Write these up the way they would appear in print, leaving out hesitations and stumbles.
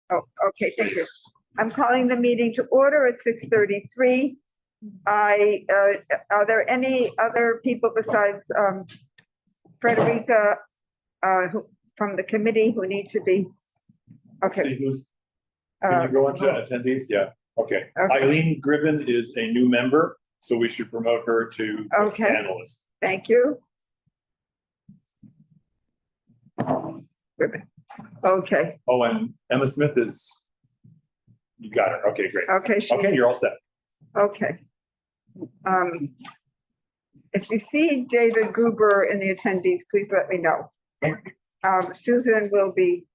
Oh, okay, thank you. I'm calling the meeting to order at 6:33. Are there any other people besides Frederica from the committee who need to be? Okay. See who's, can you go into attendees? Yeah, okay. Okay. Eileen Gribben is a new member, so we should promote her to Okay. panelist. Thank you. Okay, Oh, and Emma Smith is, you got her. Okay, great. okay. Okay, you're all set. Okay. If you see David Gruber in the attendees, please let me know. Susan will be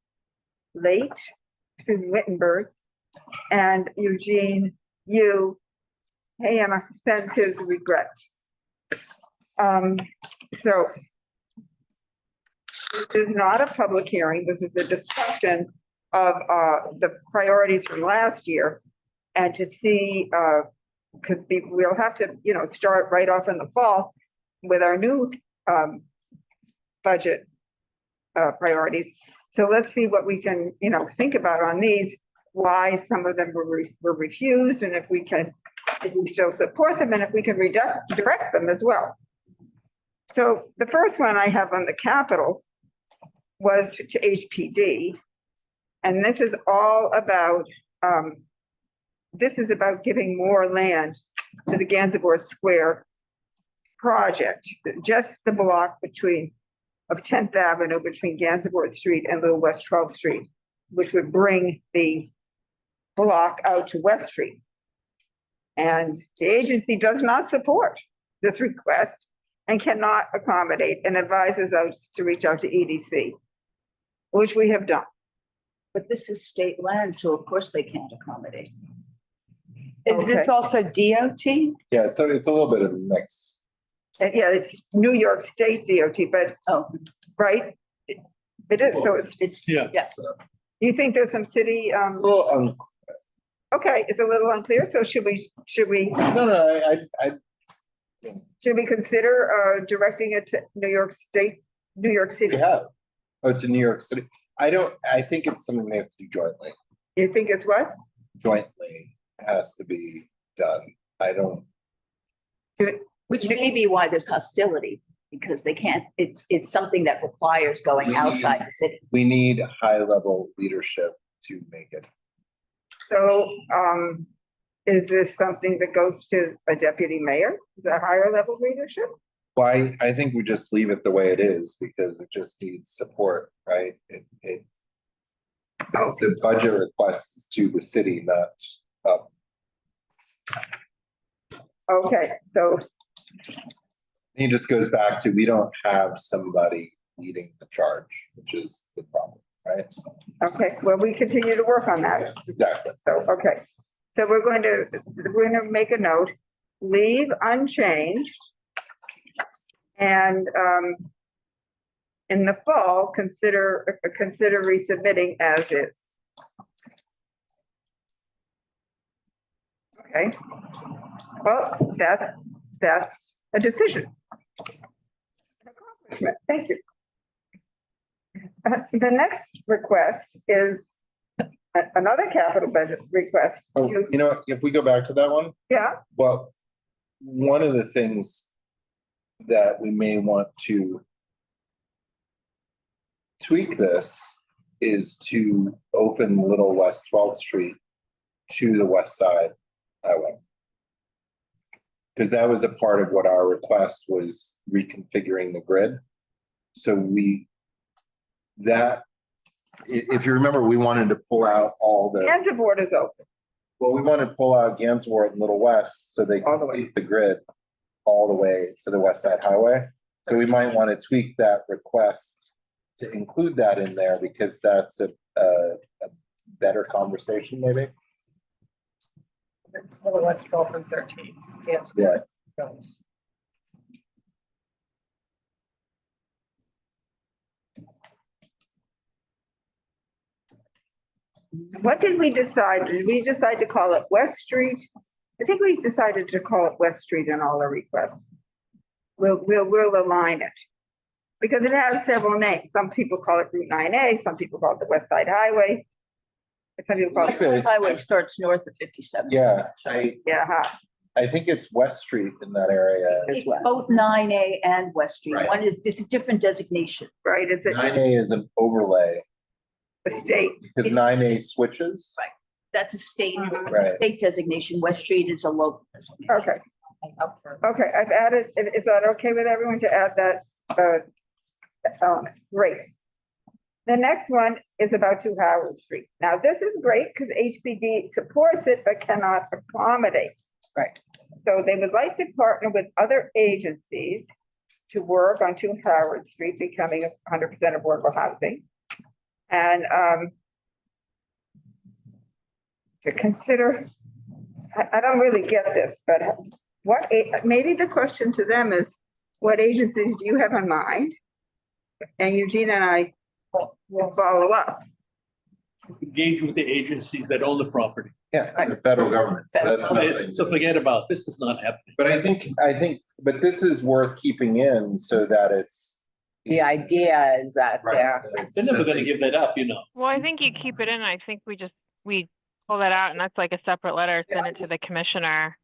late, Susan Wittenberg, and Eugene Yu, hey, Emma, sends his regrets. So this is not a public hearing. This is a discussion of the priorities from last year, and to see, because we'll have to, start right off in the fall with our new budget priorities. So let's see what we can, think about on these, why some of them were refused, and if we still support them, and if we can direct them as well. So the first one I have on the capital was to HPD. And this is all about, giving more land to the Gansevoort Square project, just the block of 10th Avenue between Gansevoort Street and Little West 12th Street, which would bring the block out to West Street. And the agency does not support this request and cannot accommodate, and advises us to reach out to EDC, which we have done. But this is state land, so of course they can't accommodate. Is this also DOT? Yeah, so it's a little bit of a mix. Yeah, it's New York State DOT, but, right? It is, so it's, Yeah. you think there's some city, It's a little okay, it's a little unclear, so should we no, should we consider directing it to New York City? we have. Oh, it's in New York City. I think it's something they have to do jointly. You think it's what? Jointly has to be done. I don't. Which may be why there's hostility, because they can't, it's something that requires going outside the city. We need high-level leadership to make it. So, is this something that goes to a deputy mayor? Is that higher level leadership? Why? I think we just leave it the way it is because it just needs support, right? The budget request is to the city, not up. Okay, so, It just goes back to, we don't have somebody leading the charge, which is the problem, right? okay, well, we continue to work on that. Yeah, exactly. So, okay, so we're going to make a note, leave unchanged. And in the fall, consider resubmitting as is. Okay, well, that's a decision. An accomplishment. Thank you. The next request is another capital budget request. Oh, if we go back to that one, Yeah, well, one of the things that we may want to tweak this is to open Little West 12th Street to the west side highway. Because that was a part of what our request was, reconfiguring the grid. So if you remember, we wanted to pull out all the. Gansevoort is open. Well, we want to pull out Gansevoort and Little West so they All the can way. keep the grid all the way to the west side highway. So we might want to tweak that request to include that in there because that's a better conversation, maybe. Little West 12 and 13. Yeah. What did we decide? Did we decide to call it West Street? I think we decided to call it West Street in all our requests. We'll align it. Because it has several names. Some people call it Route 9A, some people call it the West Side Highway. some people call it, Okay. Highway starts north of 57. Yeah, yeah, huh. I think it's West Street in that area. It's both 9A and West Street. Right. One is, it's a different designation. Right, it's a 9A is an overlay state. because It's- 9A switches. Right. That's a state, Right. state designation. West Street is a local designation. Okay, okay, I've added, is that okay with everyone to add that, element? Great. The next one is about 2 Howard Street. Now, this is great because HPD supports it but cannot accommodate. Right. So they would like to partner with other agencies to work on 2 Howard Street, becoming 100% affordable housing. And to consider, I don't really get this, but maybe the question to them is, what agencies do you have in mind? And Eugene and I will follow up. Engage with the agencies that own the property. Yeah, the federal government. So that's nothing. So forget about, this is not happening. But I think, but this is worth keeping in so that it's. The idea is that they're, They're never gonna give that up, you know. Well, I think you keep it in. I think we pull that out and that's like a separate letter, send it to the commissioner.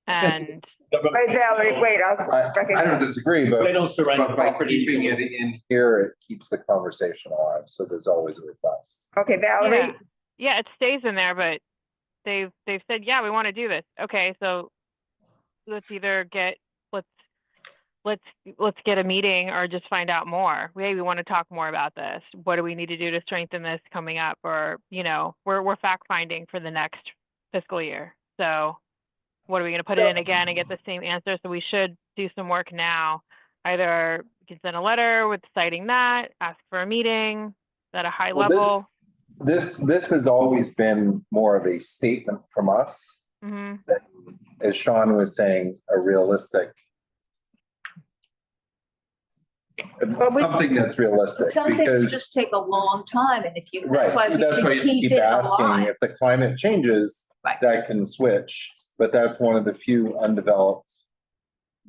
And Wait, Valerie, wait, I'll I don't recognize. disagree, They but don't surrender but by property. keeping it in here, it keeps the conversation alive. So there's always a request. Okay, Valerie, yeah, it stays in there, but they've said, yeah, we want to do this. Okay, so let's either get let's get a meeting or just find out more. We want to talk more about this. What do we need to do to strengthen this coming up? Or, we're fact finding for the next fiscal year. So what are we going to put it in again and get the same answer? So we should do some work now. Either we can send a letter with citing that, ask for a meeting at a high Well, level. This has always been more of a statement from us, Hmm. as Sean was saying, a realistic. Something that's realistic Some things because, just take a long time, and if you, right, that's why we that's why should you keep keep it asking alive. if the climate changes, Right. that can switch. But that's one of the few undeveloped,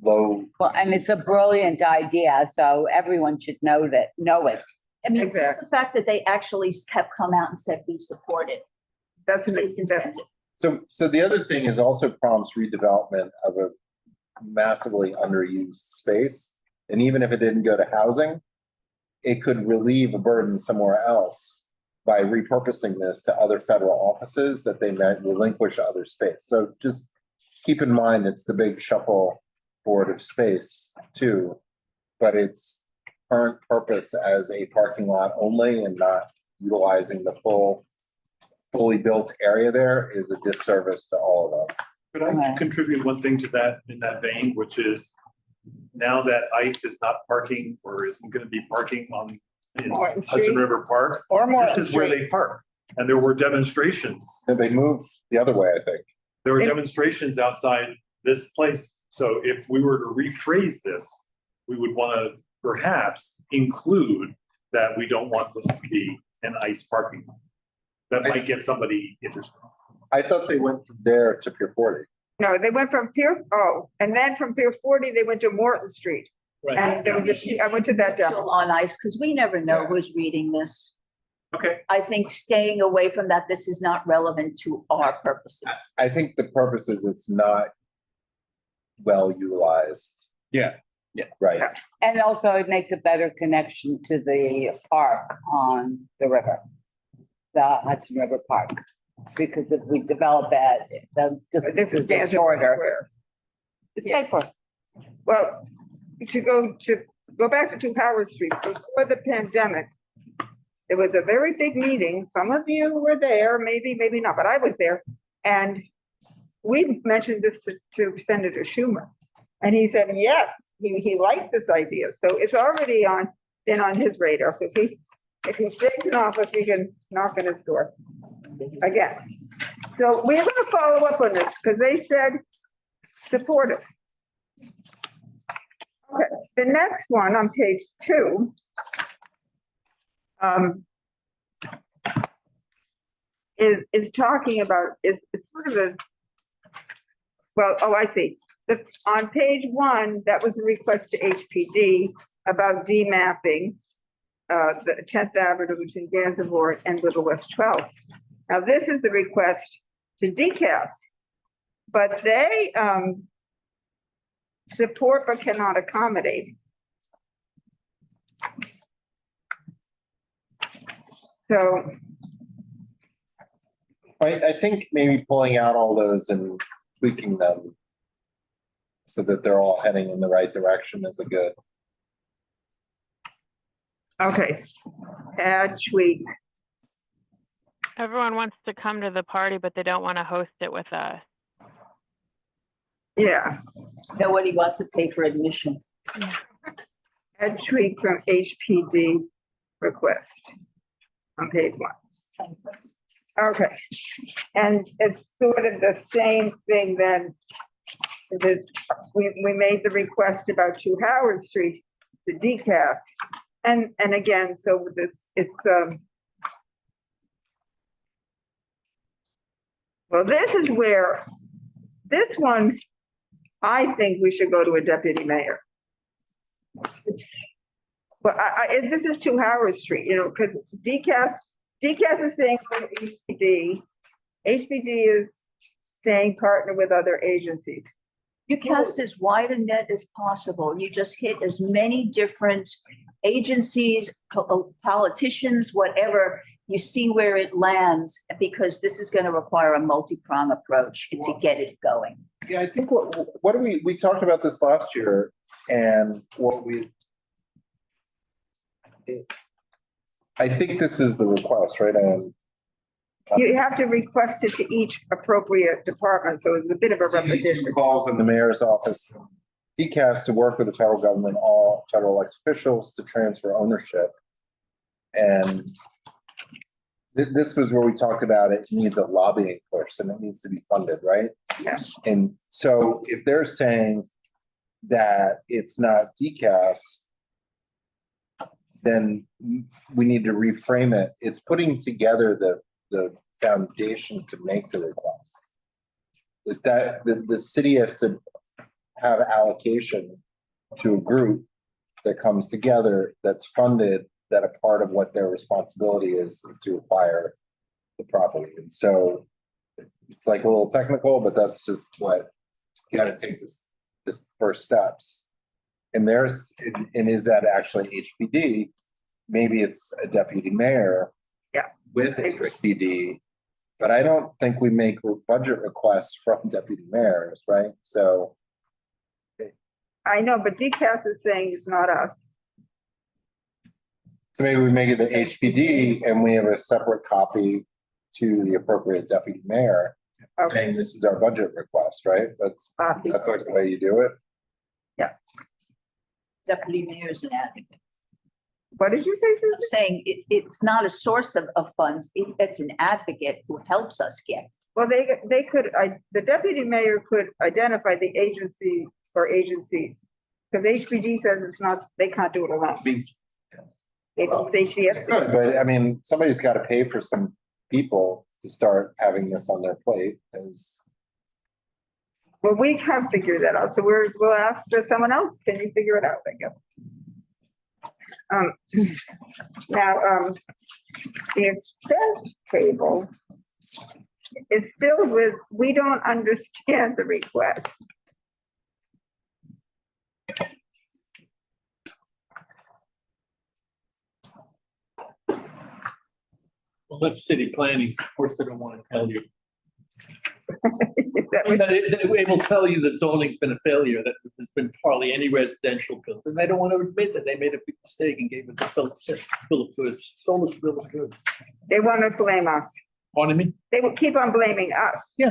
low. well, and it's a brilliant idea, so everyone should know it. I mean, just Exactly. the fact that they actually kept come out and said we support it that's an is incentive. So the other thing is also prompts redevelopment of a massively underused space. And even if it didn't go to housing, it could relieve a burden somewhere else by repurposing this to other federal offices that they might relinquish other space. So just keep in mind, it's the big shuffleboard of space too, but its current purpose as a parking lot only and not utilizing the fully built area there is a disservice to all of us. Could I contribute one thing to that in that vein, which is now that ICE is not parking or isn't going to be parking on in Morton Hudson Street. River Park, Or more. this is where they park. And there were demonstrations. And they moved the other way, I think. There were demonstrations outside this place. So if we were to rephrase this, we would want to perhaps include that we don't want this to be an ICE parking lot. That might get somebody interested. I thought they went from there to Pier 40. No, they went from and then from Pier 40, they went to Morton Street. Right. And there was I went to that demo. Still on ice, because we never know who's reading this. Okay. I think staying away from that, this is not relevant to our purposes. I think the purpose is it's not well utilized. Yeah. Right. And also it makes a better connection to the park on the river, the Hudson River Park. Because if we develop it, the This is distances are Danforth shorter. Square. It's safer. Well, to go back to 2 Howard Street, before the pandemic, there was a very big meeting. Some of you were there, maybe not, but I was there. And we mentioned this to Senator Schumer. And he said, yes, he liked this idea. So it's already been on his radar. So if he stays in office, we can knock on his door again. So we're gonna follow up on this because they said supportive. Okay, the next one on page 2. Is talking about, it's sort of I see. On page 1, that was a request to HPD about demapping the 10th Avenue between Gansevoort and Little West 12th. Now, this is the request to DCAS, but they support but cannot accommodate. So, I think maybe pulling out all those and tweaking them so that they're all heading in the right direction is a good. okay, add, tweak. Everyone wants to come to the party, but they don't want to host it with us. Yeah, Nobody wants to pay for admission. add, tweak from HPD request on page 1. Okay, and it's sort of the same thing then. We made the request about 2 Howard Street to DCAS. And again, so this, it's, well, this is where, this one, I think we should go to a deputy mayor. But this is 2 Howard Street, you know, because DCAS is saying HPD. HPD is saying partner with other agencies. You cast as wide a net as possible. You just hit as many different agencies, politicians, whatever. You see where it lands, because this is going to require a multi-prong approach to get it going. Yeah, I think what do we talked about this last year, and I think this is the request, right? You have to request it to each appropriate department, so it's a bit of a repetition. CB2 calls in the mayor's office, DCAS to work with the federal government, all federal elected officials to transfer ownership. And this was where we talked about it needs a lobbying push and it needs to be funded, right? Yeah. And so if they're saying that it's not DCAS, then we need to reframe it. It's putting together the foundation to make the request. Is that the city has to have allocation to a group that comes together, that's funded, that a part of what their responsibility is to acquire the property. And so it's like a little technical, but that's just what you gotta take this first steps. And is that actually HPD? Maybe it's a deputy mayor. Yeah. With HPD, but I don't think we make budget requests from deputy mayors, right? So. I know, but DCAS is saying it's not us. So maybe we make it the HPD and we have a separate copy to the appropriate deputy mayor Okay. saying this is our budget request, right? That's like the way you do it. Deputy mayor's an advocate. What did you say, Susan? I'm saying it's not a source of funds. It's an advocate who helps us get. Well, they could, the deputy mayor could identify the agency or agencies. Because HPG says it's not, they can't do it alone. They don't say she has to. Good, but I mean, somebody's got to pay for some people to start having this on their plate. Well, we can't figure that out, so we'll ask someone else, can you figure it out, I guess? Now, the expense table is still with, we don't understand the request. Well, that's city planning. Of course, they don't want to tell you. Is that what- It will tell you that zoning's been a failure, that there's been hardly any residential built, and they don't want to admit that they made a big mistake and gave us a bill of goods, sold us a bill of goods. They want to blame us. Pardon me? They will keep on blaming us. Is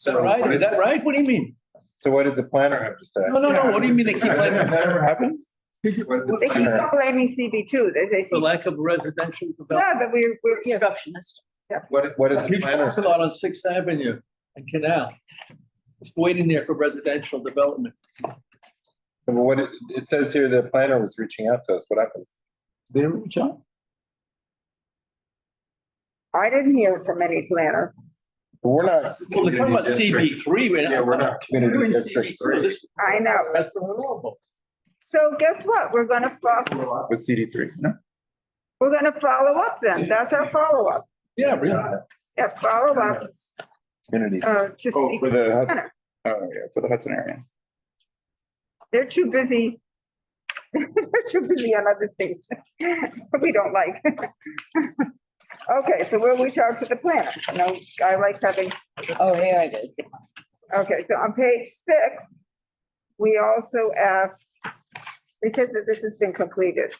that right? Is that right? What do you mean? So what did the planner have to say? No. What do you mean they keep Has blaming that ever happened? What did the They keep planner- on blaming CB2, they say, the lack of residential development? yeah, but we're, yeah. Constructionist. What did the You planner talked a say? lot on Sixth Avenue and Canal. It's waiting there for residential development. What it says here, the planner was reaching out to us. What happened? They didn't reach out? I didn't hear from any planner. We're not. Well, they're talking about CB3. Yeah, we're not community district three. I know. That's the renewable. So guess what? We're gonna follow, With CD3, no? we're gonna follow up then. That's our follow-up. Yeah, really. Yeah, follow up, Community. to Oh, speak. for the Hudson, Center. oh, yeah, for the Hudson area. They're too busy. They're too busy on other things we don't like. Okay, so where we talk to the planner, you know, I like having, Oh, here it is. okay, so on page 6, we also asked, we said that this has been completed.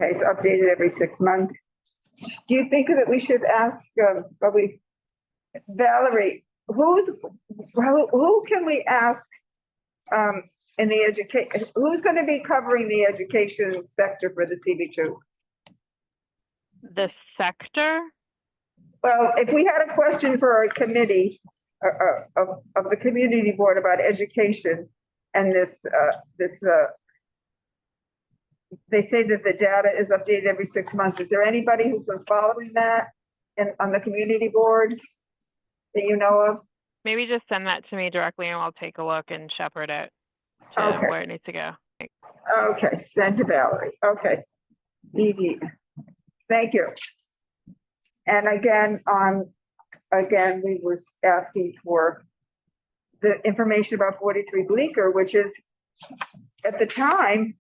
Okay, it's updated every 6 months. Do you think that we should ask, Valerie, who can we ask in the education, who's gonna be covering the education sector for the CB2? The sector? Well, if we had a question for our committee, of the community board about education and they say that the data is updated every 6 months. Is there anybody who's been following that on the community board that you know of? Maybe just send that to me directly and I'll take a look and shepherd it to Okay. where it needs to go. Okay, send to Valerie. Okay. Edie. Thank you. And again, we were asking for the information about 43 Bleecker, which is, at the time,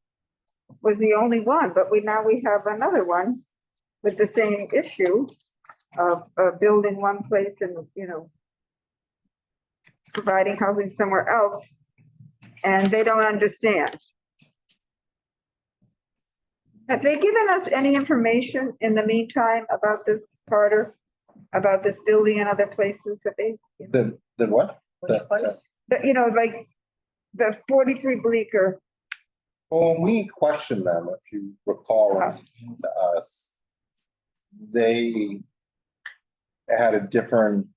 was the only one, but now we have another one with the same issue of building one place and, you know, providing housing somewhere else, and they don't understand. Have they given us any information in the meantime about this, Carter? About this building and other places that they, The what? Which place? you know, like the 43 Bleecker? Well, when we questioned them, if you recall, when they came to us, they had a different,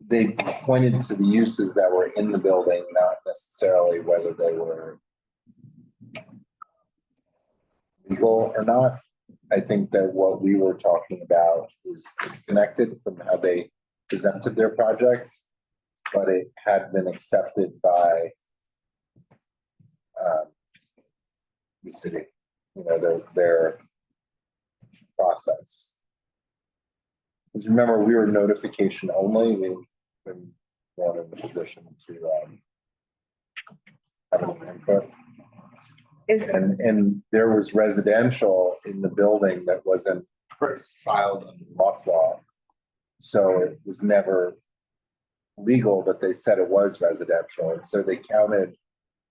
they pointed to the uses that were in the building, not necessarily whether they were legal or not. I think that what we were talking about was disconnected from how they presented their project, but it had been accepted by the city, you know, their process. Because remember, we were notification only, we weren't in the position to have any input. And there was residential in the building that wasn't filed under loft law. So it was never legal, but they said it was residential. And so they counted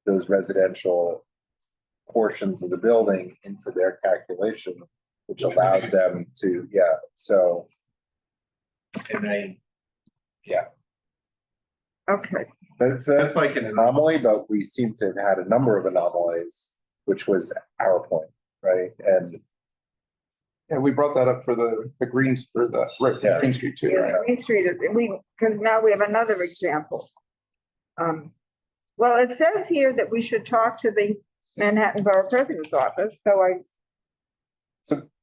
those residential portions of the building into their calculation, which allowed them to, so. And Okay, that's like an anomaly, but we seem to have had a number of anomalies, which was our point, right? And Yeah, we brought that up for the Greens, for the, right, for Yeah. Green Street too, yeah, right? Green Street, because now we have another example. Well, it says here that we should talk to the Manhattan Borough President's office, so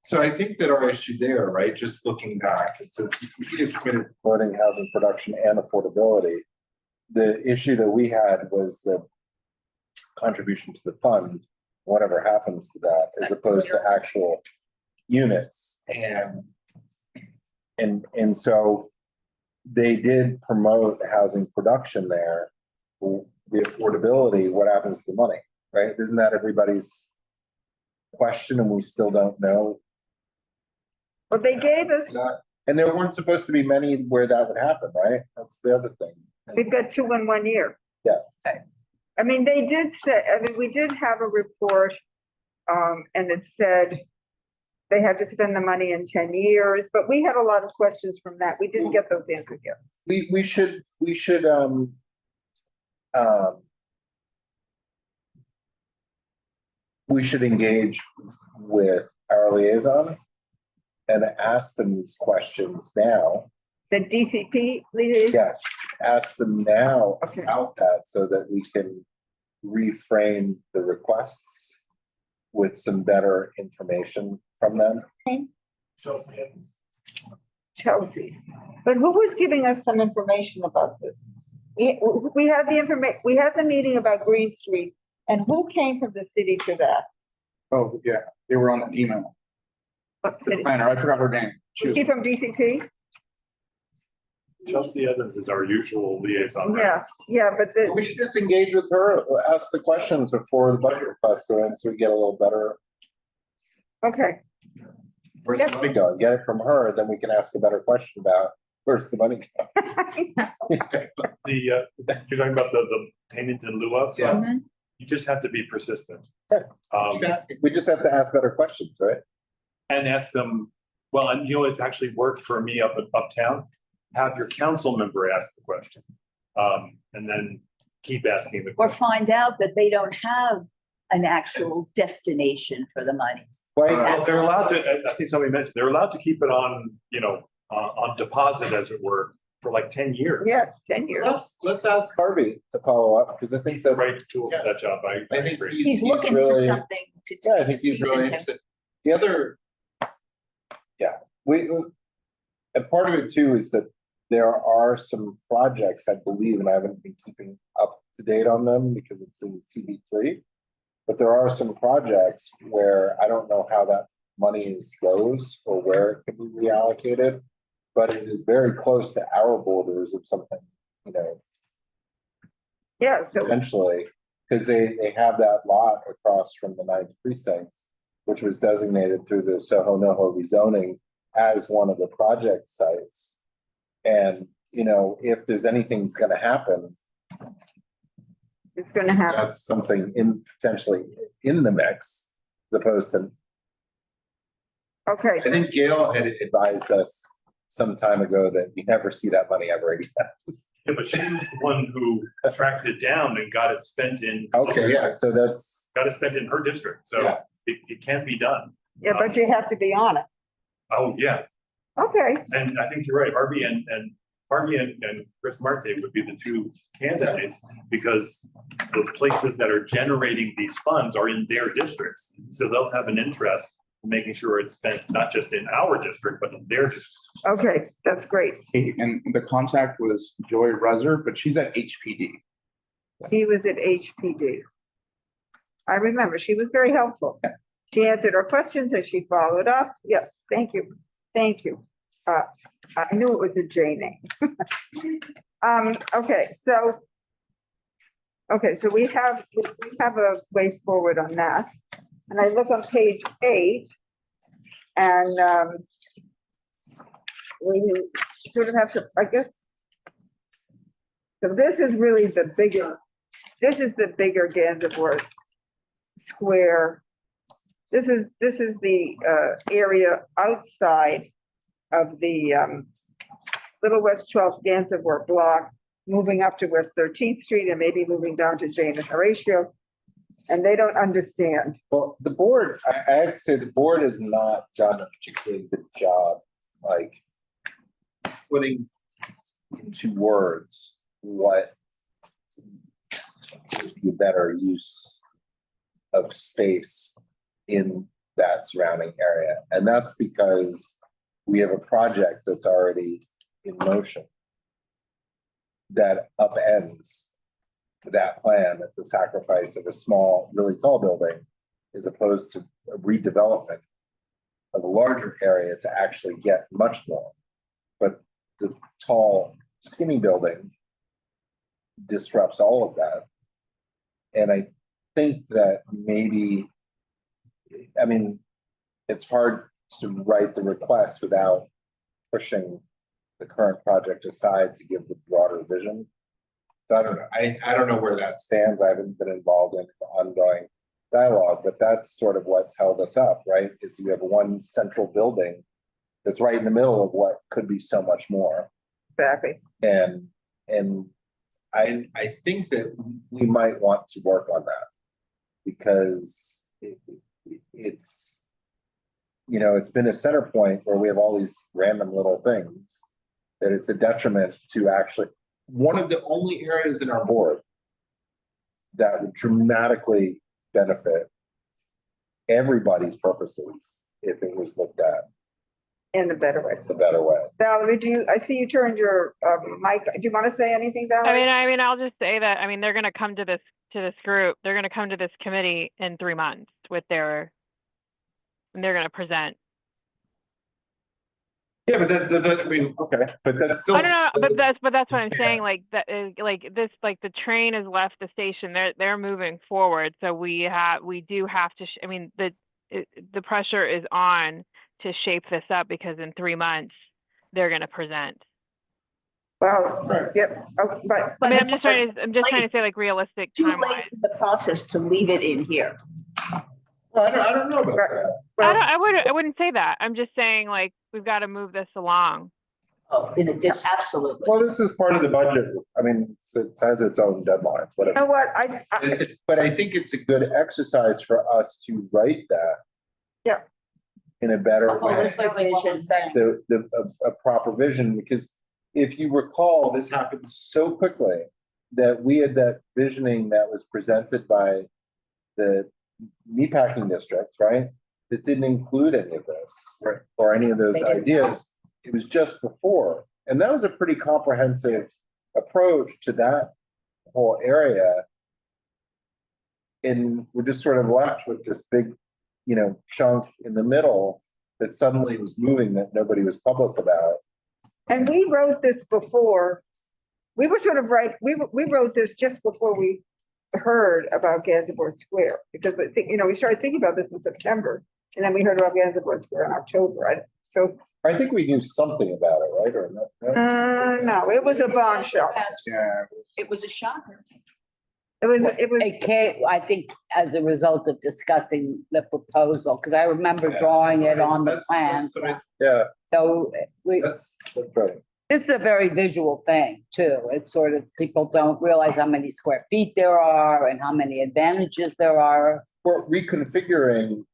so I think that our issue there, right, just looking back, it says PCD is committed to promoting housing production and affordability. The issue that we had was the contribution to the fund, whatever happens to that, as opposed to actual units. And so they did promote housing production there. The affordability, what happens to the money, right? Isn't that everybody's question, and we still don't know? well, they gave us, And there weren't supposed to be many where that would happen, right? That's the other thing. we've got 2 in 1 year. Yeah. I mean, they did say, we did have a report, and it said they had to spend the money in 10 years, but we had a lot of questions from that. We didn't get those answered yet. We should engage with our liaison and ask them these questions now. The DCP, lead- Yes, ask them now Okay. about that so that we can reframe the requests with some better information from them. Chelsea Evans. Chelsea. But who was giving us some information about this? We had the we had the meeting about Green Street, and who came from the city to that? Oh, yeah, they were on that email. What The city? planner, I forgot her name. Was she from DCP? Chelsea Evans is our usual liaison. Yes, yeah, but We should just engage with her, ask the questions before the budget request go in, so we get a little better. okay, Where's Yes. the money going? Get it from her, then we can ask a better question about where's the money going? You're talking about the payment in lieu of? Yeah. Mhm. You just have to be persistent. Yeah. Um, We just have to ask better questions, right? and ask them, well, and you know, it's actually worked for me uptown. Have your council member ask the question. And then keep asking the Or question. find out that they don't have an actual destination for the money. Right, Well, they're allowed to, I think somebody mentioned, they're allowed to keep it on, you know, on deposit, as it were, for like 10 years. yes, 10 years. let's ask Harvey to follow up, because I think He's the that, right tool for that job. I I think agree. He's looking for really, something to. yeah, I think he's really into. interested. The other, yeah, and part of it too is that there are some projects, I believe, and I haven't been keeping up to date on them because it's in CB3. But there are some projects where I don't know how that money goes or where it can be reallocated. But it is very close to our borders of something, you know, Yeah, so, potentially, because they have that lot across from the 9th precinct, which was designated through the Soho NoHo rezoning as one of the project sites. And, you know, if there's anything that's gonna happen, it's gonna happen. that's something potentially in the mix, as opposed to, Okay, I think Gail had advised us some time ago that you never see that money ever again. Yeah, but she was the one who tracked it down and got it spent in. Okay, yeah, so that's, Got it spent in her district, so Yeah. it can be done. yeah, but you have to be on it. Oh, yeah, Okay, and I think you're right, Harvey and Chris Marte would be the two candidates, because the places that are generating these funds are in their districts, so they'll have an interest in making sure it's spent not just in our district, but in their district. okay, that's great. And the contact was Joy Rezer, but she's at HPD. She was at HPD. I remember, she was very helpful. She answered our questions and she followed up. Yes, thank you, thank you. I knew it was a J name. Okay, so we have a way forward on that. And I look on page 8 and we sort of have to, I guess. So this is really the bigger Gansevoort Square. This is the area outside of the Little West 12th Gansevoort block, moving up to West 13th Street and maybe moving down to Jane and Horatio. And they don't understand. well, the board, I have to say, the board has not done a particularly good job, like putting into words what would be a better use of space in that surrounding area. And that's because we have a project that's already in motion that upends that plan at the sacrifice of a small, really tall building, as opposed to a redevelopment of a larger area to actually get much more. But the tall, skinny building disrupts all of that. And I think that maybe, I mean, it's hard to write the request without pushing the current project aside to give the broader vision. So I don't know. I don't know where that stands. I haven't been involved in the ongoing dialogue, but that's sort of what's held us up, right? Is you have one central building that's right in the middle of what could be so much more. Exactly. And I think that we might want to work on that because it's, you know, it's been a center point where we have all these random little things that it's a detriment to actually, one of the only areas in our board that would dramatically benefit everybody's purposes if it was looked at in a better way. the better way. Valerie, I see you turned your, mic. Do you want to say anything, Valerie? I mean, I'll just say that, I mean, they're gonna come to this group, they're gonna come to this committee in 3 months and they're gonna present. Yeah, but that, I mean, okay, but that's still. I don't know, but that's what I'm saying, like, that is, like, this, like, the train has left the station, they're moving forward, so we do have to, I mean, the pressure is on to shape this up, because in 3 months, they're gonna present. Well, yep, oh, but I mean, I'm it's just trying to say, like, realistic Too time late wise. in the process to leave it in here. Well, I don't know about that. well, I wouldn't say that. I'm just saying, like, we've got to move this along. Oh, in addition, absolutely. Well, this is part of the budget. I mean, it has its own deadlines, you whatever. know what, But I think it's a good exercise for us to write that. Yeah. In a better way, Holistic vision. a proper vision, because if you recall, this happened so quickly that we had that visioning that was presented by the meatpacking districts, right? That didn't include any of this, Right. or any of those They didn't. ideas. It was just before, and that was a pretty comprehensive approach to that whole area. And we're just sort of left with this big, chunk in the middle that suddenly was moving that nobody was public about. and we wrote this before, we were sort of right, we wrote this just before we heard about Gansevoort Square, because I think, we started thinking about this in September, and then we heard about Gansevoort Square in October, so, I think we knew something about it, right? Or not? No? no, it was a bombshell. Yeah. It was a shocker. It was, It came, I think, as a result of discussing the proposal, because I remember drawing it on the plan. Yeah, So that's right. this is a very visual thing too. It's sort of, people don't realize how many square feet there are and how many advantages there are. We're reconfiguring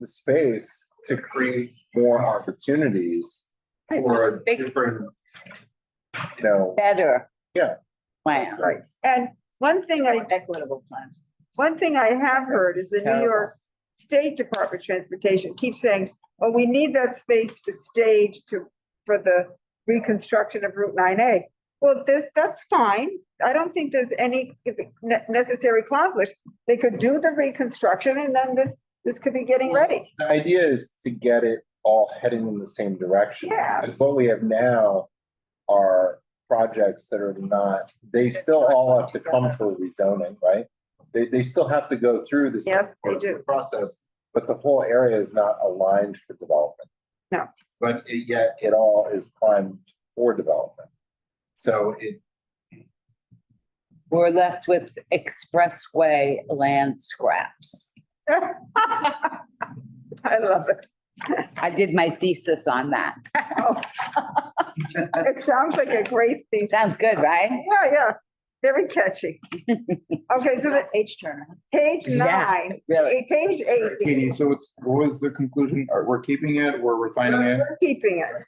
the space to create more opportunities for a Big- different, Better. Yeah. Plan. right, and one thing Equitable plan. I have heard is the New Terrible. York State Department of Transportation keeps saying, oh, we need that space to stage for the reconstruction of Route 9A. Well, that's fine. I don't think there's any necessary conflict. They could do the reconstruction and then this could be getting ready. The idea is to get it all heading in the same direction. Yeah. Because what we have now are projects that are not, they still all have to come for rezoning, right? They still have to go through this Yes, they do. process, but the whole area is not aligned for development. No. But yet it all is primed for development. So We're left with expressway land scraps. I love it. I did my thesis on that. It sounds like a great thing. Sounds good, right? Yeah, very catchy. Okay, so the Page turner. page Yeah, 9, really. page 8. Katie, so what was the conclusion? We're keeping it, we're refining it, We're keeping it.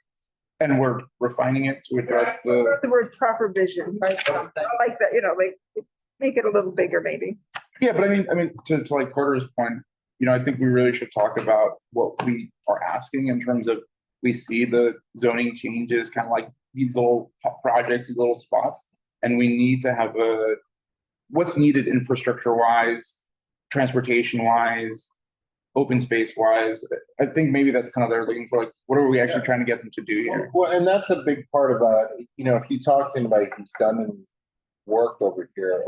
and we're refining it to address the. The word proper vision, right? Something like that, like make it a little bigger maybe. Yeah, but I mean, to like Carter's point, I think we really should talk about what we are asking in terms of, we see the zoning changes, kind of like these little projects, these little spots. And we need to have what's needed infrastructure wise, transportation wise, open space wise. I think maybe that's kind of they're looking for, like, what are we actually trying to get them to do here? Well, and that's a big part about, if you talk to anybody who's done any work over here,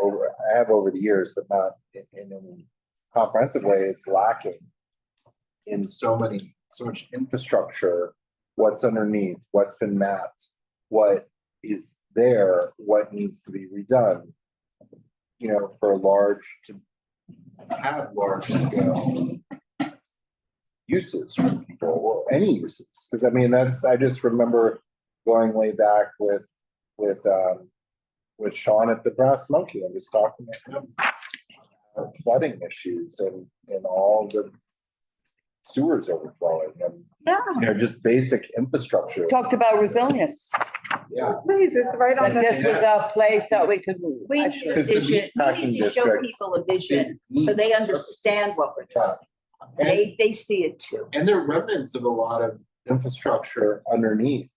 I have over the years, but not in any comprehensive way, it's lacking in so much infrastructure, what's underneath, what's been mapped, what is there, what needs to be redone, for to have large scale uses for people, or any uses. Because I just remember going way back with Sean at the Brass Monkey. I was talking to him about flooding issues and all the sewers overflowing and just basic infrastructure. Talked about resilience. Yeah. Please, it's right on That the. this was a place that we could move. We need a Actually, Because the vision, we meatpacking need to show district, people a vision, so they understand what we're talking. They see it too. And there are remnants of a lot of infrastructure underneath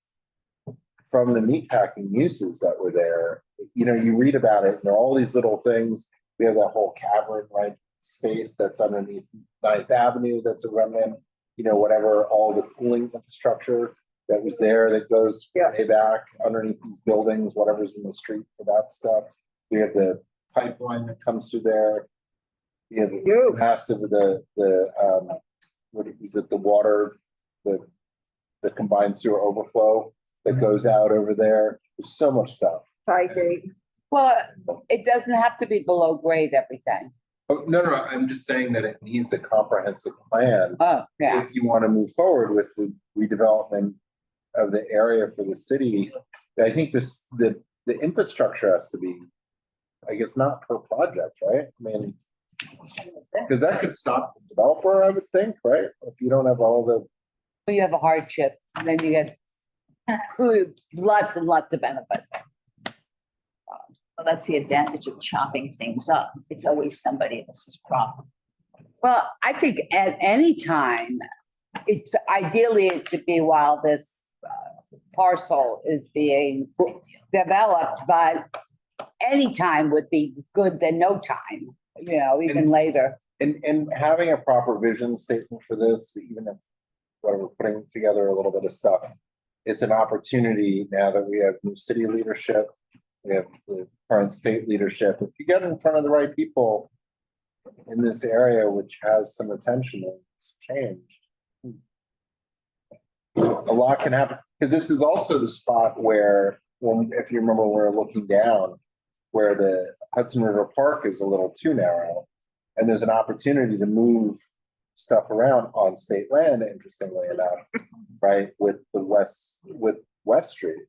from the meatpacking uses that were there. You know, you read about it, and there are all these little things. We have that whole cavern, right, space that's underneath Ninth Avenue, that's a remnant, you know, whatever, all the cooling infrastructure that was there that goes way back underneath these buildings, whatever's in the street for that stuff. We have the pipeline that comes through there. We have massive, what is it, the water, the combined sewer overflow that goes out over there. There's so much stuff. I agree. Well, it doesn't have to be below grade, everything. Oh, no, I'm just saying that it needs a comprehensive plan. Oh, yeah. If you want to move forward with the redevelopment of the area for the city, I think the infrastructure has to be, I guess, not per project, right? I mean, because that could stop the developer, I would think, right? If you don't have all the. You have a hardship, and then you get lots and lots of benefits. Well, that's the advantage of chopping things up. It's always somebody else's problem. Well, I think at any time, it's ideally it should be while this parcel is being developed, but any time would be good than no time, you know, even later. And having a proper vision statement for this, even if we're putting together a little bit of stuff, it's an opportunity now that we have new city leadership, we have the current state leadership. If you get in front of the right people in this area, which has some attention and changed, a lot can happen. Because this is also the spot where, if you remember, we're looking down, where the Hudson River Park is a little too narrow, and there's an opportunity to move stuff around on state land, interestingly enough, right, with West Street.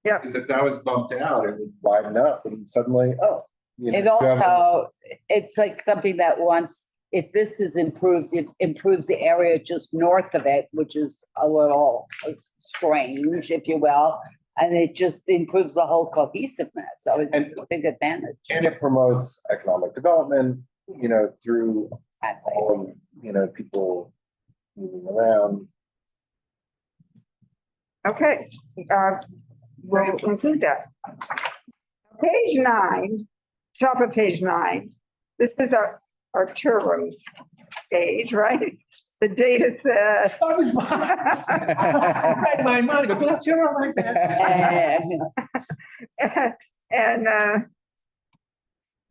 Yeah. Because if that was bumped out, it would widen up and suddenly, you know, It also, it's like something that once, if this is improved, it improves the area just north of it, which is a little strange, if you will. And it just improves the whole cohesiveness. So it's a big advantage. And it promotes economic development, you know, through all of, you know, people moving around. Okay, we'll include that. Page 9, top of page 9, this is our Turo's page, right? The data set. That was my money. Don't you like that? And,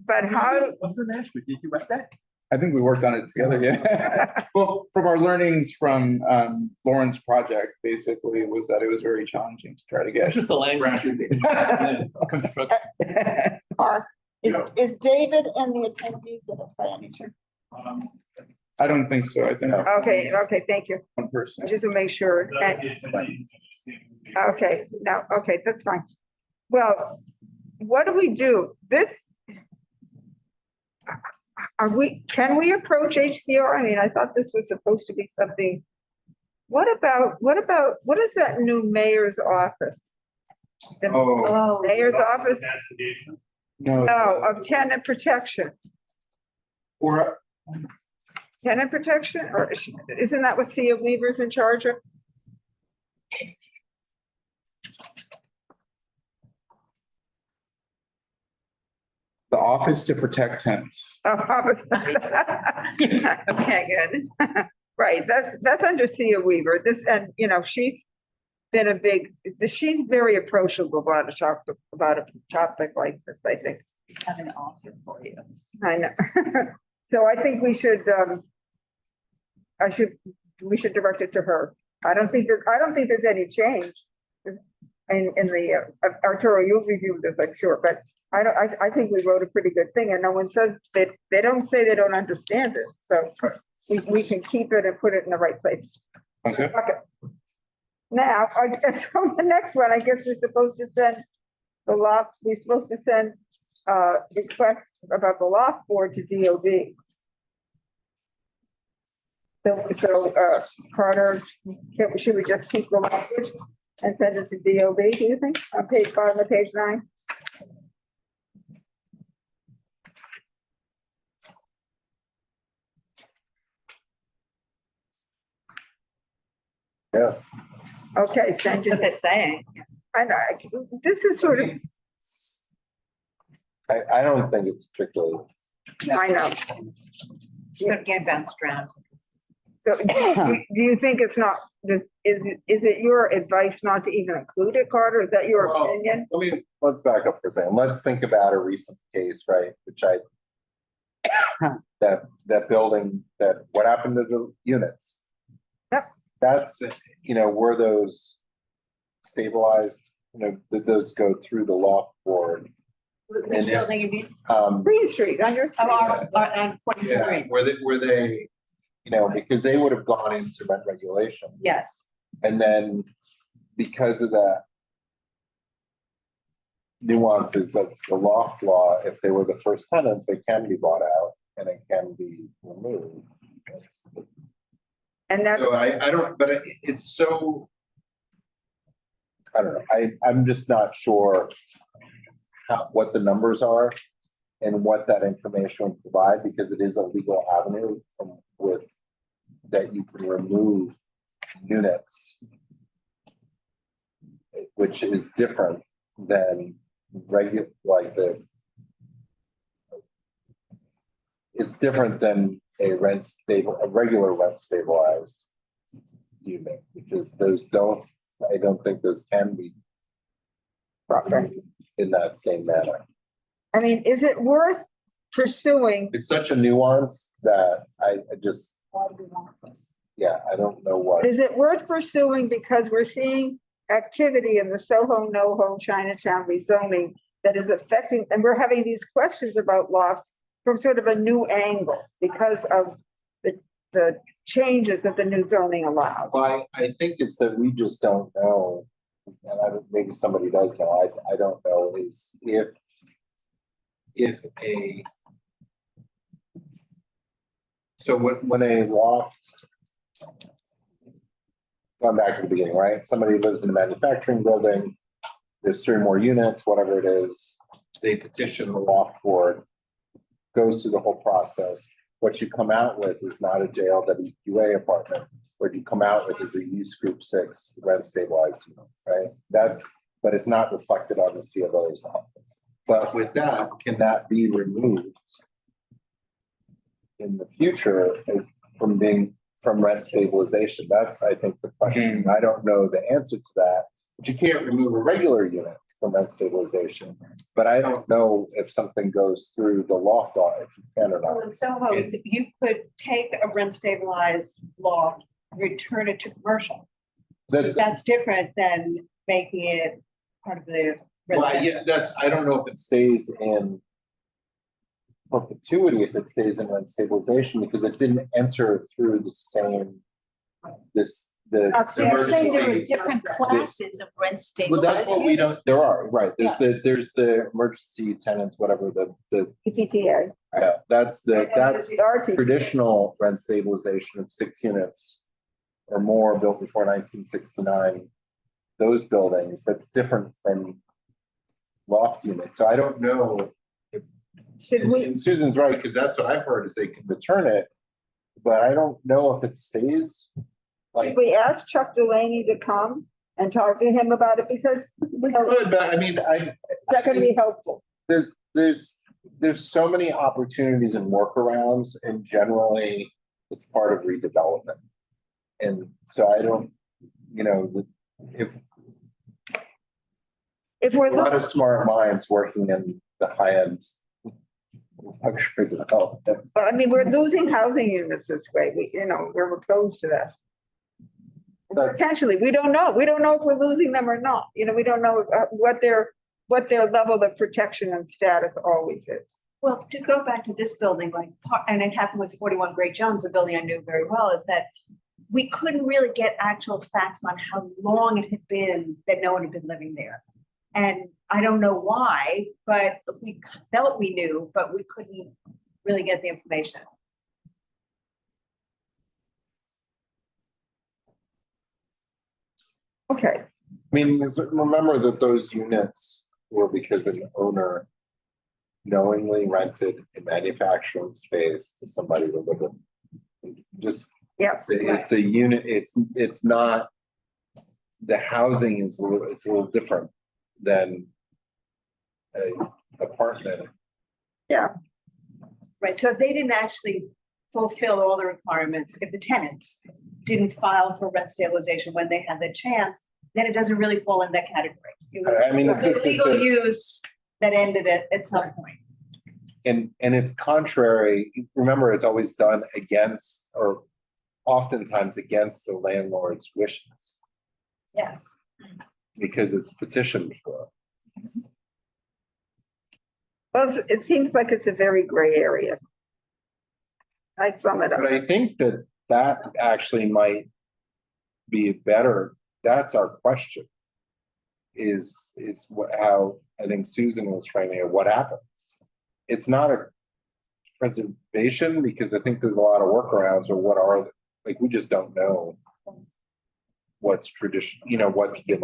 but how, What's the next? Did you write that? I think we worked on it together, yeah. Well, from our learnings from Lauren's project, basically, was that it was very challenging to try to It's get. just the language. Construction. is David and the attendee gonna play anything? I don't think so. I think Okay, thank you. one person. Just to make sure. Okay, no, okay, that's fine. Well, what do we do? Can we approach HCR? I mean, I thought this was supposed to be something. What is that new mayor's office? The mayor's office? No, No, of tenant protection. or Tenant protection, or isn't that what Cia Weaver's in charge of? the Office to Protect Tenants. Oh, okay, good. Right, that's under Cia Weaver. This, and you know, she's very approachable about a topic like this, I think. I have an offer for you. I know. So I think we should direct it to her. I don't think there's any change in the, Arturo, you'll review this, I'm sure, but I think we wrote a pretty good thing, and no one says that, they don't say they don't understand it, so we can keep it and put it in the right place. Okay. Okay. Now, I guess on the next one, I guess we're supposed to send request about the loft board to DOB. So, Carter, should we just keep the language and send it to DOB, do you think, on bottom of page 9? Yes. Okay, That's send what it. they're saying. I know, this is sort of, I don't think it's particularly, I know. Sort of getting bounced around. So do you think it's not, is it your advice not to even include it, Carter? Is that your Well, opinion? let's back up for a second. Let's think about a recent case, right, which that building, what happened to the units? Yep. That's, were those stabilized, did those go through the loft board? Which building you mean? Green Street, on your street. On 42 Yeah, Green. were they, because they would have gone into rent regulation. Yes. And then because of that nuances of the loft law, if they were the first tenant, they can be bought out and it can be removed. And that's, So I don't, but it's so, I don't know, I'm just not sure what the numbers are and what that information would provide, because it is a legal avenue that you can remove units, which is different than it's different than a regular rent stabilized unit, because I don't think those can be in that same manner. I mean, is it worth pursuing? It's such a nuance that I just, yeah, I don't know what. Is it worth pursuing because we're seeing activity in the Soho, NoHo, Chinatown rezoning that is affecting, and we're having these questions about loss from sort of a new angle because of the changes that the new zoning allows. Well, I think it's that we just don't know, and maybe somebody does know, I don't know, is so when a loft, going back to the beginning, right? Somebody lives in a manufacturing building, there's 3 more units, whatever it is, they petition the loft board, goes through the whole process. What you come out with is not a JLWQA apartment. What you come out with is a use group 6 rent stabilized unit, right? But it's not reflected on the C of O's. But with that, can that be removed in the future from rent stabilization? That's, I think, the question. I don't know the answer to that. But you can't remove a regular unit from rent stabilization. But I don't know if something goes through the loft law, if you can or Well, not. in Soho, you could take a rent stabilized loft, return it to commercial. That's different than making it part of the Well, residential. yeah, I don't know if it stays in perpetuity, if it stays in rent stabilization, because it didn't enter through the same, the Not saying They're saying there are emergency. different classes of rent Well, that's what we stabilization. don't, there are, right, there's the emergency tenants, whatever, the, EPTA. that's And that's the RT. traditional rent stabilization of 6 units or more built before 1969. Those buildings, that's different from loft units. So I don't know. Should we, And Susan's right, because that's what I've heard is they can return it, but I don't know if it stays. should we ask Chuck Delaney to come and talk to him about it? Because, Good, but I mean, that can be helpful. there's so many opportunities and workarounds, and generally it's part of redevelopment. And so I don't, If we're a lot looking, of smart minds working in the high end luxury development. but I mean, we're losing housing units this way. We're opposed to that. That's- Potentially, we don't know. We don't know if we're losing them or not. We don't know what their level of protection and status always is. Well, to go back to this building, and it happened with 41 Great Jones, a building I knew very well, is that we couldn't really get actual facts on how long it had been that no one had been living there. And I don't know why, but we felt we knew, but we couldn't really get the information. Okay, I mean, remember that those units were because an owner knowingly rented a manufacturing space to somebody to live in. Just, yeah. it's a unit, it's not the housing is it's a little different than a apartment. Right, so if they didn't actually fulfill all the requirements, if the tenants didn't file for rent stabilization when they had the chance, then it doesn't really fall in that category. It was I mean, it's a just, legal use that ended at some point. and it's contrary, remember, it's always done against, or oftentimes against the landlord's wishes, Yes. because it's petitioned for. Well, it seems like it's a very gray area. I sum it up. But I think that actually might be better, that's our question. Is how I think Susan was framing it, what happens? It's not a preservation, because I think there's a lot of workarounds, or what are, like, we just don't know what's tradition, what's been,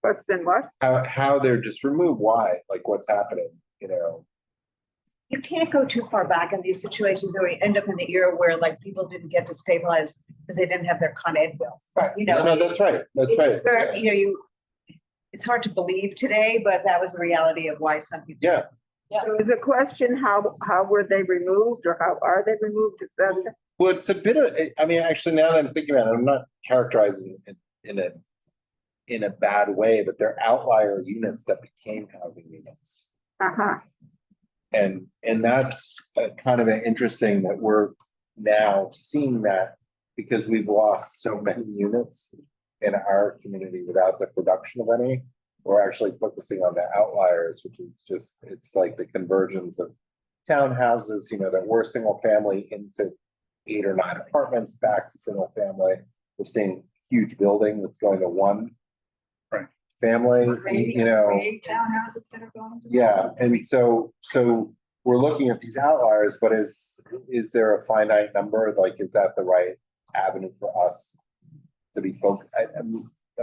What's been what? how they're just removed, why, like, what's happening, You can't go too far back in these situations, or you end up in the era where like people didn't get to stabilize because they didn't have their Con Ed bill. Right. You know, No, that's right, that's right. It's very- it's hard to believe today, but that was the reality of why some people. Yeah. So is the question, how were they removed, or how are they removed? Is that, Well, it's a bit of, I mean, actually, now that I'm thinking about it, I'm not characterizing it in a bad way, but they're outlier units that became housing units. uh-huh, And that's kind of an interesting that we're now seeing that, because we've lost so many units in our community without the production of any. We're actually focusing on the outliers, which is just, it's like the conversions of townhouses, that were single family into 8 or 9 apartments back to single family. We're seeing huge building that's going to one family, Create townhouses that are going. yeah, and so we're looking at these outliers, but is there a finite number? Like, is that the right avenue for us to be focused? I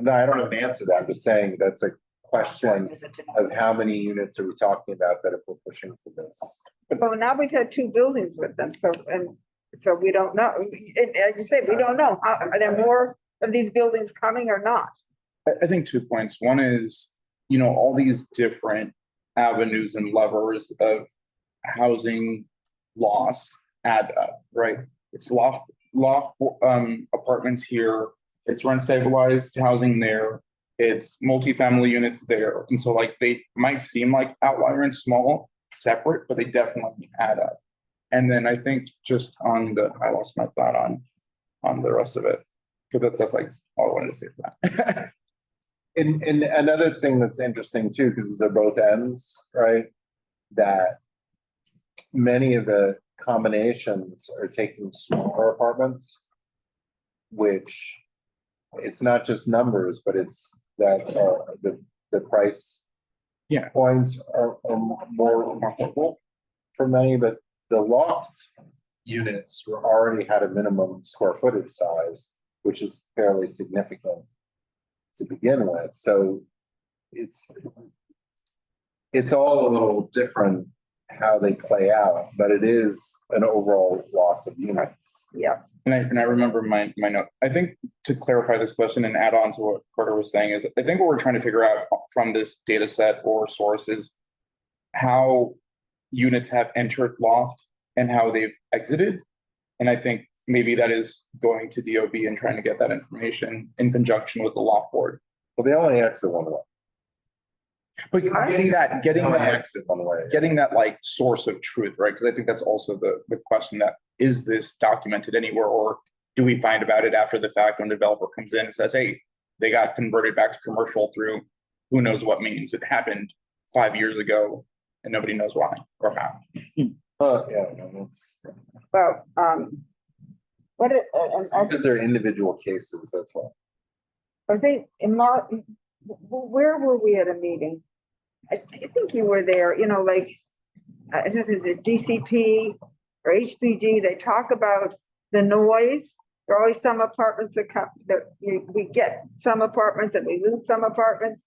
don't have an answer to that. I'm just saying that's a question of how many units are we talking about that if we're pushing for this? so now we've had 2 buildings with them, so we don't know, and as you say, we don't know, are there more of these buildings coming or not? I think 2 points. One is, all these different avenues and levers of housing loss add up, right? It's loft apartments here, it's rent stabilized housing there, it's multifamily units there. And so like they might seem like outlier and small, separate, but they definitely add up. And then I think just on I lost my thought on the rest of it. Because that's like all I wanted to say for that. And another thing that's interesting too, because they're both ends, right? That many of the combinations are taking smaller apartments, which it's not just numbers, but it's that the price points are more affordable for many, but the loft units were already had a minimum square footage size, which is fairly significant to begin with. So it's all a little different how they play out, but it is an overall loss of units. Yeah. And I remember my note. I think to clarify this question and add on to what Carter was saying is, I think what we're trying to figure out from this data set or source is how units have entered loft and how they've exited. And I think maybe that is going to DOB and trying to get that information in conjunction with the loft board. Well, they only exit one way. But getting They only that exit one way. getting that like source of truth, right? Because I think that's also the question, that is this documented anywhere, or do we find about it after the fact when the developer comes in and says, hey, they got converted back to commercial through who knows what means. It happened 5 years ago and nobody knows why or how. Yeah, no, it's Well, because they're individual cases, that's why. I think where were we at a meeting? I think you were there, like, I don't know, the DCP or HPG, they talk about the noise. There are always some apartments that come, we get some apartments and we lose some apartments.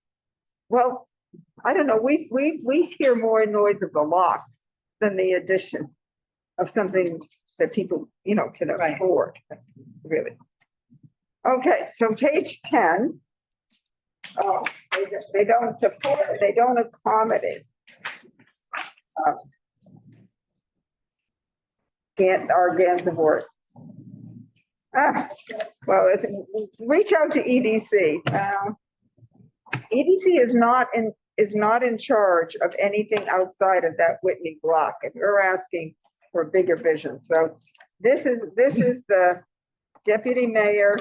Well, I don't know, we hear more noise of the loss than the addition of something that people, can afford, really. Okay, so page 10, Oh, they don't support, they don't accommodate. Our Gansevoort. Well, reach out to EDC. EDC is not in charge of anything outside of that Whitney block, and we're asking for a bigger vision. So this is the deputy mayor,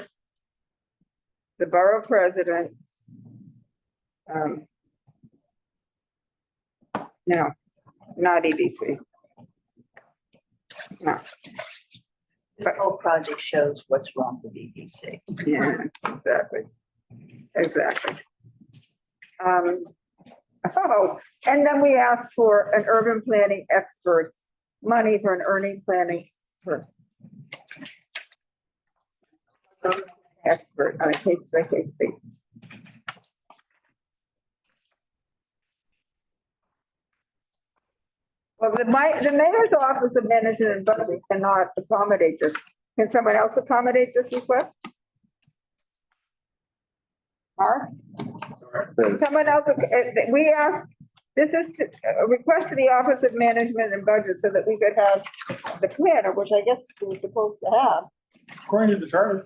the borough president. No, not EDC. No. This whole project shows what's wrong with EDC. Yeah, exactly. Oh, and then we asked for an urban planning expert, money for an urban planning for expert on a case-by-case basis. Well, the mayor's office of management and budget cannot accommodate this. Can someone else accommodate this request? Mark? Someone else, we asked, this is a request to the Office of Management and Budget so that we could have the planner, which I guess we're supposed to have. According to the charter.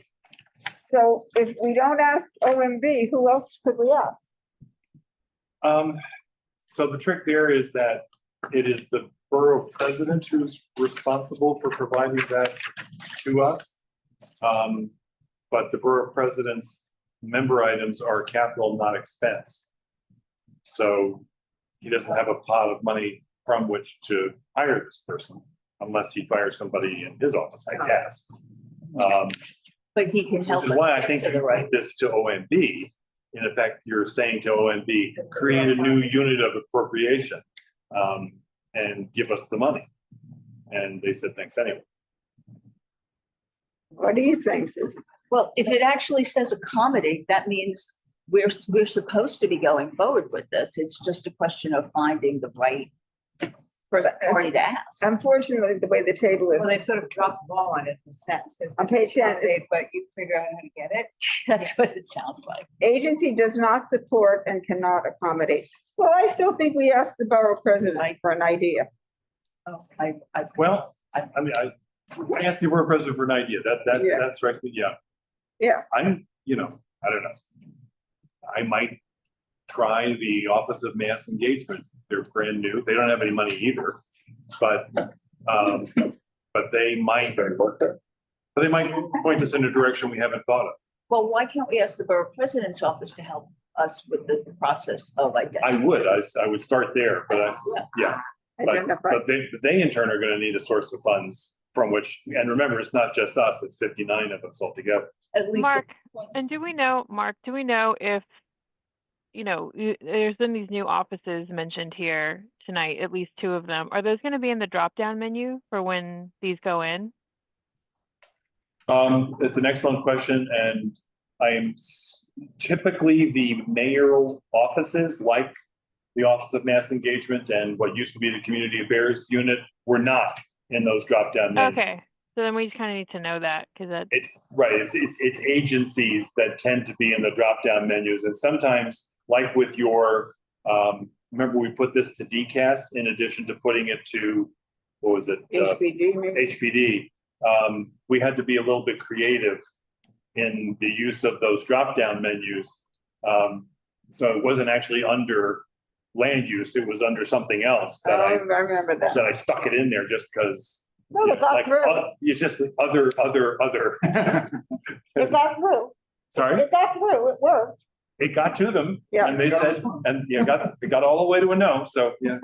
So if we don't ask OMB, who else could we ask? So the trick there is that it is the borough president who's responsible for providing that to us. But the borough president's member items are capital, not expense. So he doesn't have a pot of money from which to hire this person unless he fires somebody in his office, I guess. But he can help Which us is why I get think to the right. this to OMB, in effect, you're saying to OMB, create a new unit of appropriation, and give us the money. And they said, thanks anyway. What do you think, Susan? Well, if it actually says accommodate, that means we're supposed to be going forward with this. It's just a question of finding the right person party to ask. Unfortunately, the way the table Well, they is, sort of dropped the ball on it in a sense. They said on page 10, accommodate, but you figure out how to get it. That's what it sounds like. agency does not support and cannot accommodate. Well, I still think we asked the borough president for an idea. Oh, Well, I mean, I asked the borough president for an idea. Yeah. That's right. Yeah. Yeah. I'm, I don't know. I might try the Office of Mass Engagement. They're brand new. They don't have any money either, but they might point us in a direction we haven't thought of. well, why can't we ask the borough president's office to help us with the process of I identifying? would start there, but yeah, Identify. but they in turn are going to need a source of funds from which, and remember, it's not just us, it's 59 of us altogether. At least. Mark, and do we know if, there's been these new offices mentioned here tonight, at least 2 of them. Are those going to be in the drop-down menu for when these go in? It's an excellent question, and typically the mayoral offices, like the Office of Mass Engagement and what used to be the Community Affairs Unit, were not in those drop-down menus. Okay, so then we just kind of need to know that because that's It's right. It's agencies that tend to be in the drop-down menus, and sometimes, like with your, remember we put this to DCAS in addition to putting it to, what was it? HPD, maybe? HPD. We had to be a little bit creative in the use of those drop-down menus. So it wasn't actually under land use; it was under something else Oh, that I remember that. I stuck it in there just because. No, it got through. It's just the other. It got through. Sorry, It got through. It worked. it got to them, Yeah. and they said, and it got all the way to a no. So yeah,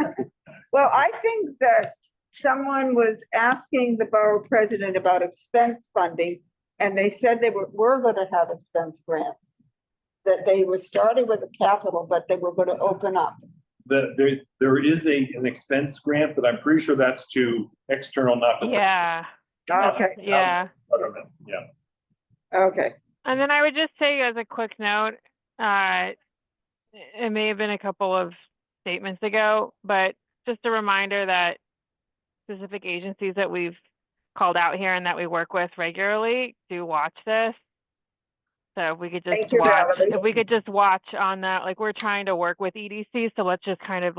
Well, I think that someone was asking the borough president about expense funding, and they said they were going to have expense grants. That they were starting with a capital, but they were going to open up. there is an expense grant, but I'm pretty sure that's to external, not to yeah, Okay, yeah. government. Yeah. okay. And then I would just say as a quick note, it may have been a couple of statements ago, but just a reminder that specific agencies that we've called out here and that we work with regularly do watch this. So if we could Thank just you, watch, Valerie. if we could just watch on that, like we're trying to work with EDC, so let's kind of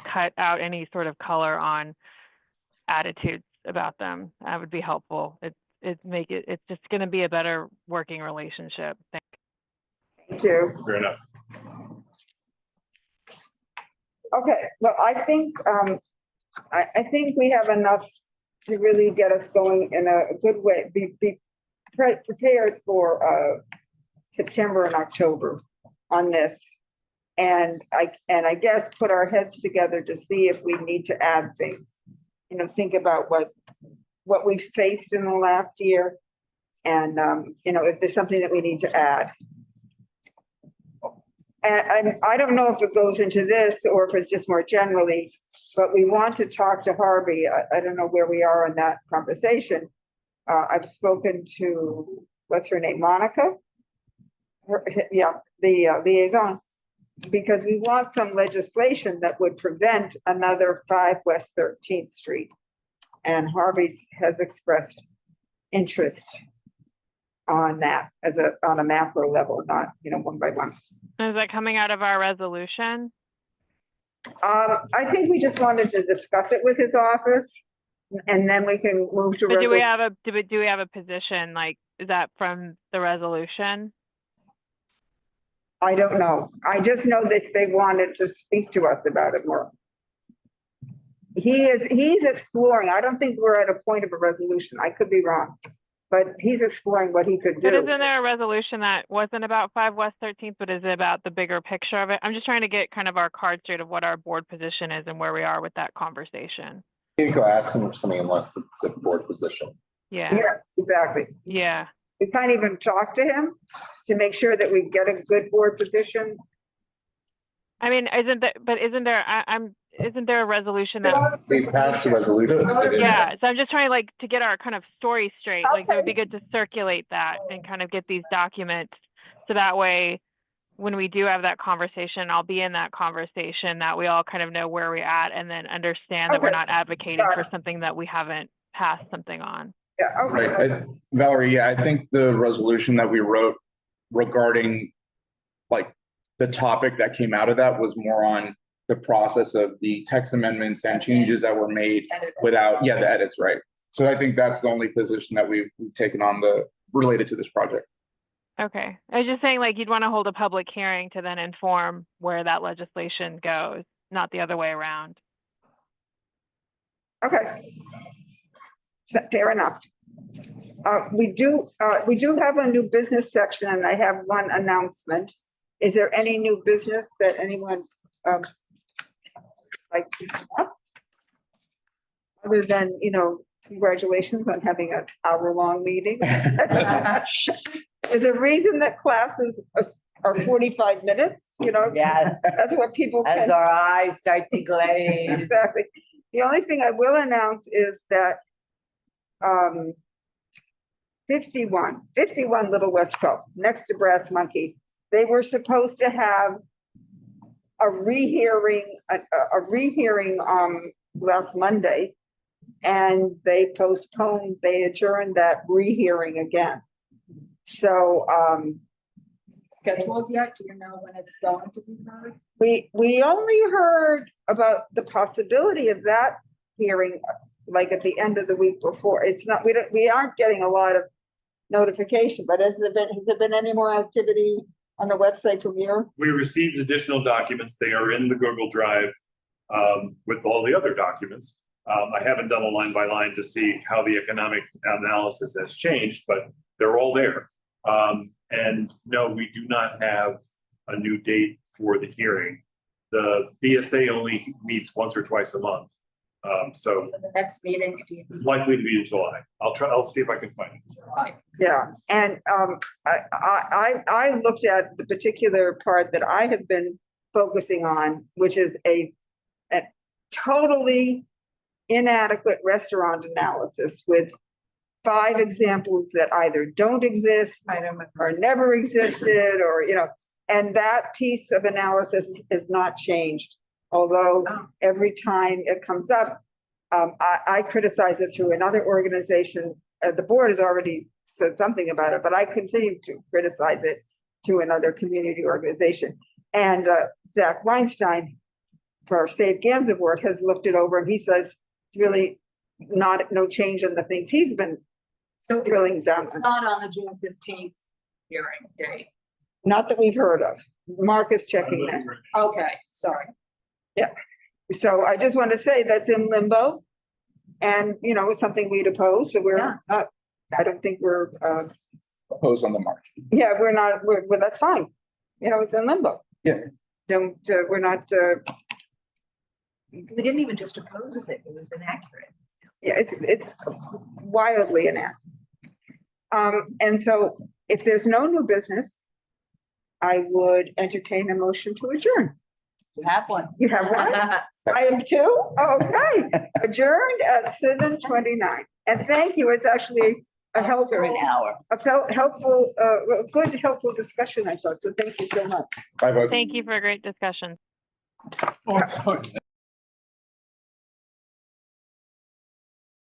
cut out any sort of color on attitudes about them. That would be helpful. It's just gonna be a better working relationship. Thank you. Fair enough. Okay, well, I think we have enough to really get us going in a good way, be prepared for September and October on this. And I guess put our heads together to see if we need to add things. You know, think about what we faced in the last year. And you know, if there's something that we need to add. And I don't know if it goes into this or if it's just more generally, but we want to talk to Harvey. I don't know where we are in that conversation. I've spoken to, what's her name, Monica? The liaison, because we want some legislation that would prevent another 5 West 13th Street. And Harvey has expressed interest on that on a macro level, not, you know, one by one. Is that coming out of our resolution? I think we just wanted to discuss it with his office, and then we can move to. But do we have a position, like, is that from the resolution? I don't know. I just know that they wanted to speak to us about it more. He's exploring. I don't think we're at a point of a resolution. I could be wrong, but he's exploring what he could do. But isn't there a resolution that wasn't about 5 West 13th, but is it about the bigger picture of it? I'm just trying to get kind of our card straight of what our board position is and where we are with that conversation. You can go ask him for something unless it's a board position. Yeah. Yes, exactly. Yeah. We can't even talk to him to make sure that we get a good board position. I mean, isn't there a resolution that? They passed the resolution. Yeah, so I'm just trying to get our kind of story straight. Like, it would be good to circulate that and kind of get these documents. So that way, when we do have that conversation, I'll be in that conversation, that we all kind of know where we're at and then understand that we're not advocating for something that we haven't passed something on. Yeah, okay. Right, Valerie, yeah, I think the resolution that we wrote regarding like the topic that came out of that was more on the process of the text amendments and changes that were made without, the edits, right? So I think that's the only position that we've taken on related to this project. Okay, I was just saying, like, you'd want to hold a public hearing to then inform where that legislation goes, not the other way around. Okay. Fair enough. We do have a new business section, and I have one announcement. Is there any new business that anyone like to come up? Other than, you know, congratulations on having an hour-long meeting. There's a reason that classes are 45 minutes, you know? Yes, That's what people as can. our eyes start to glaze. Exactly. The only thing I will announce is that 51 Little West 12, next to Brass Monkey, they were supposed to have a rehearing last Monday, and they adjourned that rehearing again. So scheduled yet? Do you know when it's going to be heard? we only heard about the possibility of that hearing like at the end of the week before. It's not, we aren't getting a lot of notification, but has there been any more activity on the website from you? We received additional documents. They are in the Google Drive with all the other documents. I haven't done a line by line to see how the economic analysis has changed, but they're all there. And no, we do not have a new date for the hearing. The BSA only meets once or twice a month. So the next meeting. it's likely to be in July. I'll see if I can find it. Yeah, and I looked at the particular part that I have been focusing on, which is a totally inadequate restaurant analysis with 5 examples that either don't exist or never existed, or, you know, and that piece of analysis is not changed. Although every time it comes up, I criticize it through another organization. The board has already said something about it, but I continued to criticize it to another community organization. And Zach Weinstein for Save Gansevoort has looked it over and he says it's really no change in the things he's been So drilling down. it's not on the June 15th hearing date. Not that we've heard of. Mark is checking that. Okay, sorry. So I just want to say that's in limbo. And, you know, it's something we'd oppose, so we're Yeah. not, I don't think we're, Oppose on the margin. yeah, well, that's fine. You know, it's in limbo. Yeah. Don't, we're not, We didn't even just oppose it, it was inaccurate. yeah, it's wildly inaccurate. And so if there's no new business, I would entertain a motion to adjourn. You have one. You have one? I am too? Okay, adjourned at 7:29. And thank you, it's actually a helpful, For an hour. helpful, a good, helpful discussion, I thought, so thank you so much. Bye, folks. Thank you for a great discussion. Oh, sorry.